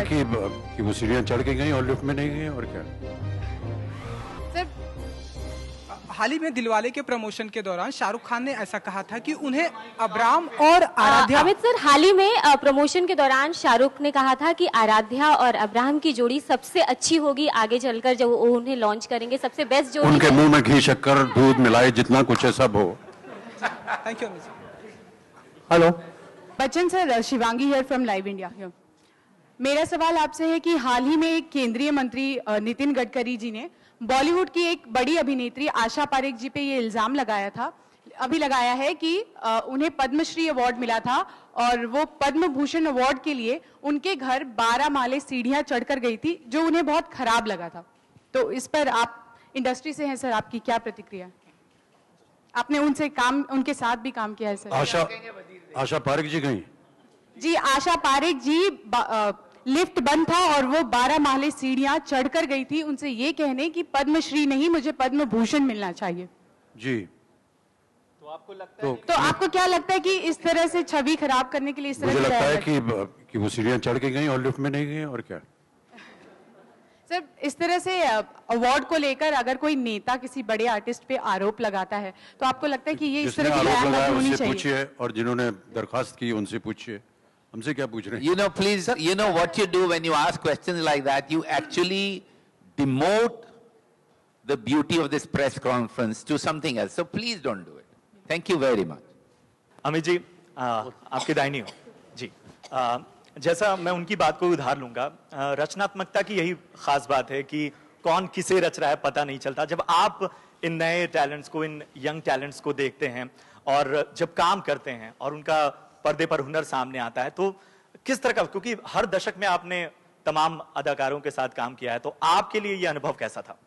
कि वो सीढ़ियां चढ़ के गई और लिफ्ट में नहीं गई, और क्या। सर, हाल ही में दिलवाले के प्रमोशन के दौरान शाहरुख खान ने ऐसा कहा था कि उन्हें अब्राम और आराध्या। अमित सर, हाल ही में प्रमोशन के दौरान शाहरुख ने कहा था कि आराध्या और अब्राहम की जोड़ी सबसे अच्छी होगी आगे चलकर, जब वो उन्हें लॉन्च करेंगे, सबसे बेस्ट जोड़ी। उनके मुंह में घी शक्कर दूध मिलाए जितना कुछ है सब हो। Thank you. Hello Bachchan sir, Shivangi here from live India here. मेरा सवाल आपसे है कि हाल ही में एक केंद्रीय मंत्री नितिन गडकरी जी ने बॉलीवुड की एक बड़ी अभिनेत्री आशा पारेख जी पे ये इल्जाम लगाया है कि उन्हें पद्मश्री अवार्ड मिला था और वो पद्म भूषण अवार्ड के लिए उनके घर 12 माले सीढ़ियां चढ़कर गई थी, जो उन्हें बहुत खराब लगा था। तो इस पर आप इंडस्ट्री से हैं सर, आपकी क्या प्रतिक्रिया? आपने उनके साथ भी काम किया है सर। आशा पारेख जी गई जी, आशा पारेख जी लिफ्ट बंद था और वो 12 माले सीढ़ियां चढ़कर गई थी, उनसे ये कहने कि पद्मश्री नहीं, मुझे पद्म भूषण मिलना चाहिए जी। तो आपको लगता है तो आपको क्या लगता है कि इस तरह से छवि खराब करने के लिए इस तरह मुझे से लगता है कि वो सीढ़ियां चढ़ के गई और लिफ्ट में नहीं गई, और क्या। सर, इस तरह से अवार्ड को लेकर अगर कोई नेता किसी बड़े आर्टिस्ट पे आरोप लगाता है तो आपको लगता है कि ये इस तरह की आरोप लगाया होनी उससे चाहिए? पूछिए, और जिन्होंने दरखास्त की उनसे पूछिए, हमसे क्या पूछ रहे हैं। You know, please, you know what you do when you ask questions like that, you actually demote the beauty of this press conference to something else. So please don't do it. Thank you very much. Amit ji, आपके दाहिनी हो जी। जैसा मैं उनकी बात को उधार लूंगा, रचनात्मकता की यही खास बात है कि कौन किसे रच रहा है पता नहीं चलता। जब आप इन नए टैलेंट्स को, इन यंग टैलेंट्स को देखते हैं और जब काम करते हैं और उनका पर्दे पर हुनर सामने आता है, तो किस तरह का, क्योंकि हर दशक में आपने तमाम अदाकारों के साथ काम किया है, तो आपके लिए ये अनुभव कैसा था?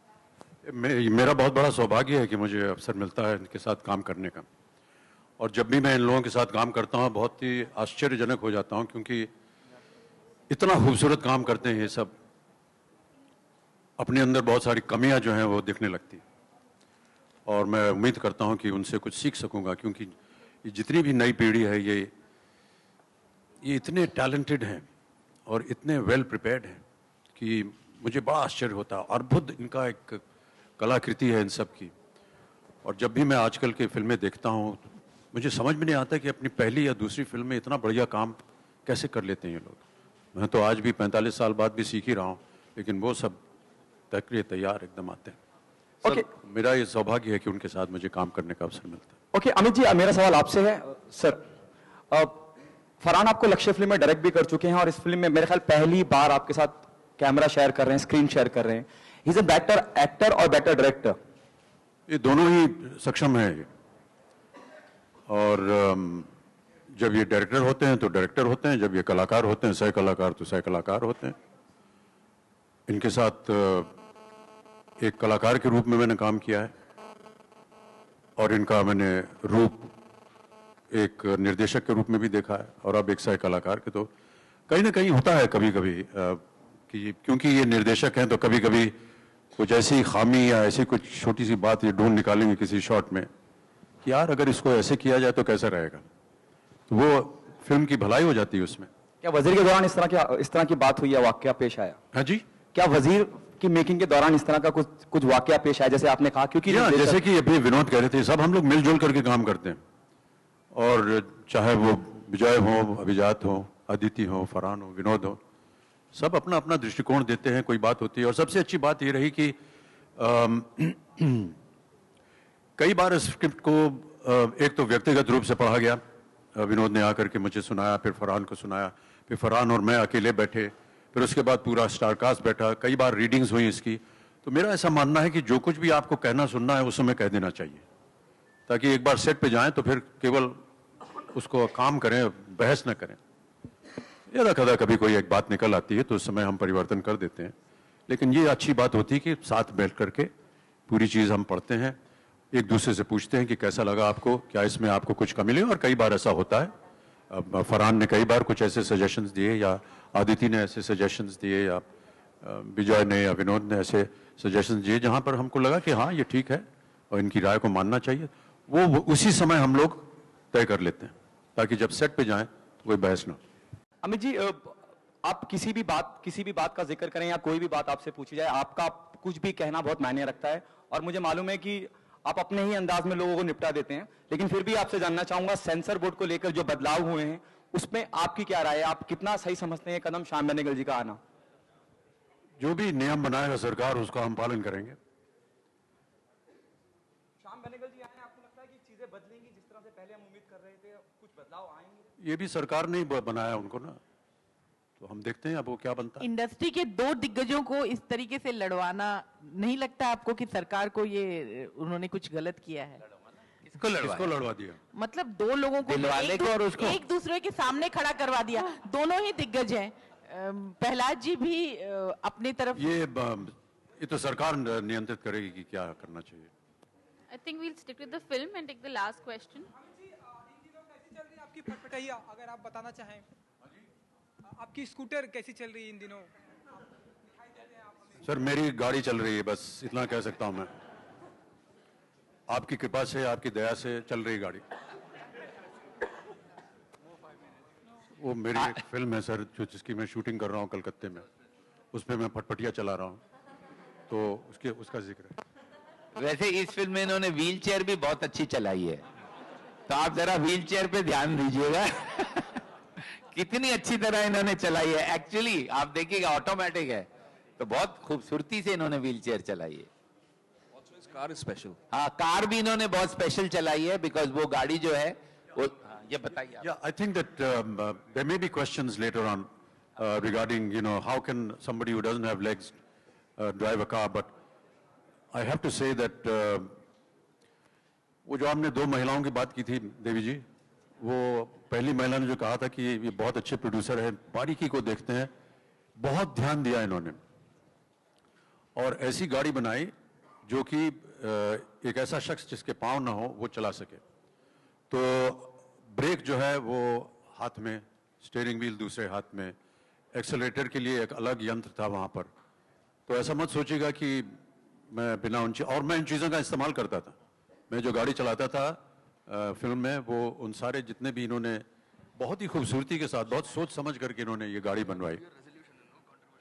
मेरा बहुत बड़ा सौभाग्य है कि मुझे अवसर मिलता है इनके साथ काम करने का, और जब भी मैं इन लोगों के साथ काम करता हूं बहुत ही आश्चर्यजनक हो जाता हूं, क्योंकि इतना खूबसूरत काम करते हैं ये सब। अपने अंदर बहुत सारी कमियां जो हैं वो दिखने लगती, और मैं उम्मीद करता हूं कि उनसे कुछ सीख सकूंगा, क्योंकि ये जितनी भी नई पीढ़ी है ये इतने टैलेंटेड हैं और इतने वेल प्रिपेयर्ड हैं कि मुझे बड़ा आश्चर्य होता है। अद्भुत इनका एक कलाकृति है इन सब की। और जब भी मैं आजकल के फिल्में देखता हूँ मुझे समझ में नहीं आता कि अपनी पहली या दूसरी फिल्म में इतना बढ़िया काम कैसे कर लेते हैं ये लोग। मैं तो आज भी 45 साल बाद भी सीख ही रहा हूँ, लेकिन वो सब तैयार एकदम आते हैं। Okay. मेरा ये सौभाग्य है कि उनके साथ मुझे काम करने का अवसर मिलता है। ओके अमित जी, मेरा सवाल आपसे है। सर, फरहान आपको लक्ष्य फिल्म में डायरेक्ट भी कर चुके हैं और इस फिल्म में मेरे ख्याल पहली बार आपके साथ कैमरा शेयर कर रहे हैं, स्क्रीन शेयर कर रहे हैं। He is a better actor और बेटर डायरेक्टर? ये दोनों ही सक्षम है ये। और जब ये डायरेक्टर होते हैं तो डायरेक्टर होते हैं, जब ये कलाकार होते हैं सह कलाकार तो सह कलाकार होते हैं। इनके साथ एक कलाकार के रूप में मैंने काम किया है और इनका मैंने रूप एक निर्देशक के रूप में भी देखा है और अब एक सह कलाकार के। तो कहीं ना कहीं होता है कभी कभी कि क्योंकि ये निर्देशक हैं तो कभी कभी कुछ ऐसी खामी या ऐसी कुछ छोटी सी बात ये ढूंढ निकालेंगे किसी शॉट में कि यार अगर इसको ऐसे किया जाए तो कैसा रहेगा, तो वो फिल्म की भलाई हो जाती है उसमें। क्या वजीर के दौरान इस तरह की बात हुई या वाकया पेश आया? हाँ जी, क्या वजीर की मेकिंग के दौरान इस तरह का कुछ वाकया पेश आया जैसे आपने कहा? क्योंकि जैसे कि अभी विनोद कह रहे थे, सब हम लोग मिलजुल करके काम करते हैं और चाहे वो विजय हो, अभिजात हो, अदिति हो, फरहान हो, विनोद हो, सब अपना अपना दृष्टिकोण देते हैं। कोई बात होती है और सबसे अच्छी बात ये रही कि कई बार इस स्क्रिप्ट को एक तो व्यक्तिगत रूप से पढ़ा गया, विनोद ने आकर के मुझे सुनाया, फिर फरहान को सुनाया, फिर फरहान और मैं अकेले बैठे, फिर उसके बाद पूरा स्टारकास्ट बैठा, कई बार रीडिंग्स हुई इसकी। तो मेरा ऐसा मानना है कि जो कुछ भी आपको कहना सुनना है उस समय कह देना चाहिए, ताकि एक बार सेट पे जाएं तो फिर केवल उसको काम करें, बहस न करें। यदा कदा कभी कोई एक बात निकल आती है तो उस समय हम परिवर्तन कर देते हैं, लेकिन ये अच्छी बात होती है कि साथ बैठ करके पूरी चीज़ हम पढ़ते हैं, एक दूसरे से पूछते हैं कि कैसा लगा आपको, क्या इसमें आपको कुछ कमी लगी। और कई बार ऐसा होता है, फरहान ने कई बार कुछ ऐसे सजेशंस दिए या आदिति ने ऐसे सजेशंस दिए या विजय ने या विनोद ने ऐसे सजेशंस दिए जहाँ पर हमको लगा कि हाँ ये ठीक है और इनकी राय को मानना चाहिए। वो उसी समय हम लोग तय कर लेते हैं ताकि जब सेट पे जाएं तो कोई बहस ना हो। अमित जी, आप किसी भी बात का जिक्र करें या कोई भी बात आपसे पूछी जाए, आपका कुछ भी कहना बहुत मायने रखता है। और मुझे मालूम है कि आप अपने ही अंदाज में लोगों को निपटा देते हैं, लेकिन फिर भी आपसे जानना चाहूंगा सेंसर बोर्ड को लेकर जो बदलाव हुए हैं उसमें आपकी क्या राय है? आप कितना सही समझते हैं कदम श्याम बेनेगल जी का आना? जो भी नियम बनाएगा सरकार उसका हम पालन करेंगे। श्याम बेनेगल जी आए, आपको लगता है कि चीजें बदलेंगी जिस तरह से पहले हम उम्मीद कर रहे थे, कुछ बदलाव आएंगे? ये भी सरकार ने ही बनाया उनको ना, तो हम देखते हैं अब वो क्या बनता है। इंडस्ट्री के दो दिग्गजों को इस तरीके से लड़वाना, नहीं लगता आपको कि सरकार को ये उन्होंने कुछ गलत किया है? किसको लड़वा दिया? मतलब दो लोगों को दिलवाले को और उसको एक दूसरे के सामने खड़ा करवा दिया, दोनों ही दिग्गज हैं। प्रहलाद जी भी अपनी तरफ। ये तो सरकार नियंत्रित करेगी कि क्या करना चाहिए। I think we'll stick with the film and take the last question. इन दिनों कैसी चल रही है आपकी फटफटैया, अगर आप बताना चाहें? आपकी स्कूटर कैसी चल रही है इन दिनों? दिखाई देते हैं आप हमें। सर मेरी गाड़ी चल रही है, बस इतना कह सकता हूं मैं। आपकी कृपा से, आपकी दया से चल रही गाड़ी। वो मेरी एक फिल्म है सर, जो जिसकी मैं शूटिंग कर रहा हूँ कलकत्ते में, उसमें मैं फटफटिया चला रहा हूँ, तो उसका जिक्र है। वैसे इस फिल्म में इन्होंने व्हील चेयर भी बहुत अच्छी चलाई है, तो आप जरा व्हील चेयर पे ध्यान दीजिएगा। कितनी अच्छी तरह इन्होंने चलाई है। एक्चुअली आप देखिएगा ऑटोमेटिक है, तो बहुत खूबसूरती से इन्होंने व्हील चेयर चलाई है। Car special. हाँ, कार भी इन्होंने बहुत स्पेशल चलाई है, बिकॉज वो गाड़ी जो है वो, ये बताइए आप। Yeah, I think that there may be questions later on regarding, how can somebody who doesn't have legs drive a car, but I have to say that वो जो आपने दो महिलाओं की बात की थी देवी जी, वो पहली महिला ने जो कहा था कि ये बहुत अच्छे प्रोड्यूसर हैं, बारीकी को देखते हैं, बहुत ध्यान दिया इन्होंने और ऐसी गाड़ी बनाई जो कि एक ऐसा शख्स जिसके पाँव ना हो वो चला सके। तो ब्रेक जो है वो हाथ में, स्टीयरिंग व्हील दूसरे हाथ में, एक्सेलरेटर के लिए एक अलग यंत्र था वहाँ पर। तो ऐसा मत सोचिएगा कि मैं बिना और मैं इन चीज़ों का इस्तेमाल करता था। मैं जो गाड़ी चलाता था फिल्म में, वो उन सारे जितने भी इन्होंने बहुत ही खूबसूरती के साथ, बहुत सोच समझ करके इन्होंने ये गाड़ी बनवाई।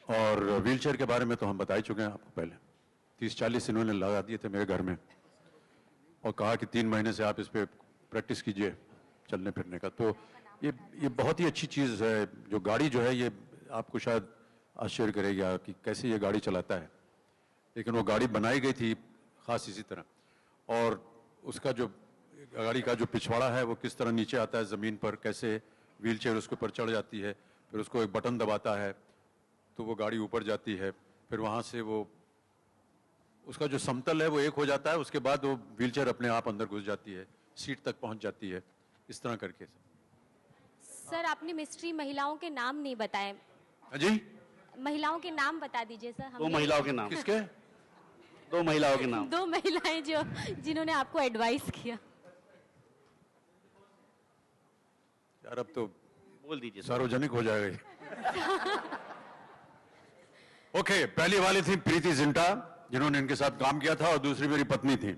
और व्हील चेयर के बारे में तो हम बता ही चुके हैं आपको पहले। 30-40 इन्होंने लगा दिए थे मेरे घर में और कहा कि 3 महीने से आप इस पर प्रैक्टिस कीजिए चलने फिरने का। तो ये बहुत ही अच्छी चीज़ है। जो गाड़ी जो है, ये आपको शायद आश्चर्य करेगा कि कैसे ये गाड़ी चलाता है, लेकिन वो गाड़ी बनाई गई थी खास इसी तरह। और उसका जो गाड़ी का जो पिछवाड़ा है वो किस तरह नीचे आता है ज़मीन पर, कैसे व्हील चेयर उसके ऊपर चढ़ जाती है, फिर उसको एक बटन दबाता है तो वो गाड़ी ऊपर जाती है, फिर वहाँ से वो उसका जो समतल है वो एक हो जाता है, उसके बाद वो व्हील चेयर अपने आप अंदर घुस जाती है, सीट तक पहुँच जाती है, इस तरह करके। सर आपने मिस्ट्री महिलाओं के नाम नहीं बताए। जी, महिलाओं के नाम बता दीजिए सर। दो महिलाओं के नाम। किसके? 2 महिलाओं के नाम। 2 महिलाएं जिन्होंने आपको एडवाइस किया। यार अब तो बोल दीजिए। सार्वजनिक हो जाएगा। ओके, पहली वाली थी प्रीति जिंटा, जिन्होंने इनके साथ काम किया था, और दूसरी मेरी पत्नी थी।